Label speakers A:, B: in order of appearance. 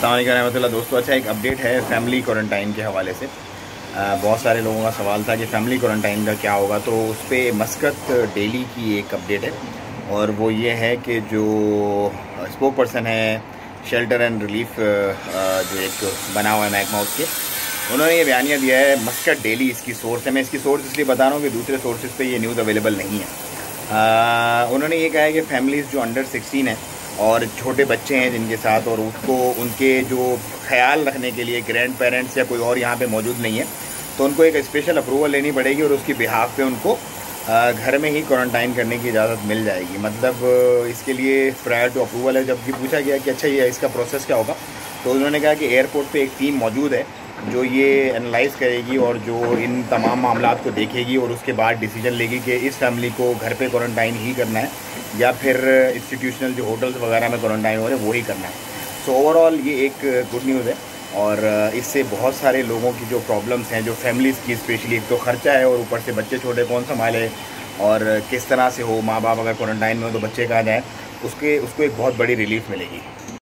A: अस्सलाम वालेकुम रहमतुल्लाह। दोस्तों, अच्छा एक अपडेट है फैमिली क्वारंटाइन के हवाले से। बहुत सारे लोगों का सवाल था कि फ़ैमिली क्वारंटाइन का क्या होगा, तो उस पर मस्कत डेली की एक अपडेट है और वो ये है कि जो स्पोक पर्सन है शेल्टर एंड रिलीफ जो एक बना हुआ है महकमा, उसके उन्होंने ये बयानिया दिया है। मस्कत डेली इसकी सोर्स है, मैं इसकी सोर्स इसलिए बता रहा हूँ कि दूसरे सोर्सेज पे ये न्यूज़ अवेलेबल नहीं है। उन्होंने ये कहा है कि फैमिलीज़ जो अंडर 16 है और छोटे बच्चे हैं जिनके साथ, और उसको उनके जो ख्याल रखने के लिए ग्रैंड पेरेंट्स या कोई और यहाँ पे मौजूद नहीं है, तो उनको एक स्पेशल अप्रूवल लेनी पड़ेगी और उसकी बिहाफ पे उनको घर में ही क्वारंटाइन करने की इजाज़त मिल जाएगी। मतलब इसके लिए प्रायर टू अप्रूवल है। जबकि पूछा गया कि अच्छा ये इसका प्रोसेस क्या होगा, तो उन्होंने कहा कि एयरपोर्ट पे एक टीम मौजूद है जो ये एनालाइज़ करेगी और जो इन तमाम मामलात को देखेगी और उसके बाद डिसीजन लेगी कि इस फैमिली को घर पे क्वारंटाइन ही करना है या फिर इंस्टीट्यूशनल जो होटल्स वगैरह में क्वारंटाइन हो रहे हैं वो ही करना है। सो ओवरऑल ये एक गुड न्यूज़ है और इससे बहुत सारे लोगों की जो प्रॉब्लम्स हैं, जो फैमिलीज़ की स्पेशली, एक तो ख़र्चा है और ऊपर से बच्चे छोटे कौन संभाले और किस तरह से हो, माँ बाप अगर क्वारंटाइन में हो तो बच्चे कहाँ जाएँ, उसको एक बहुत बड़ी रिलीफ मिलेगी।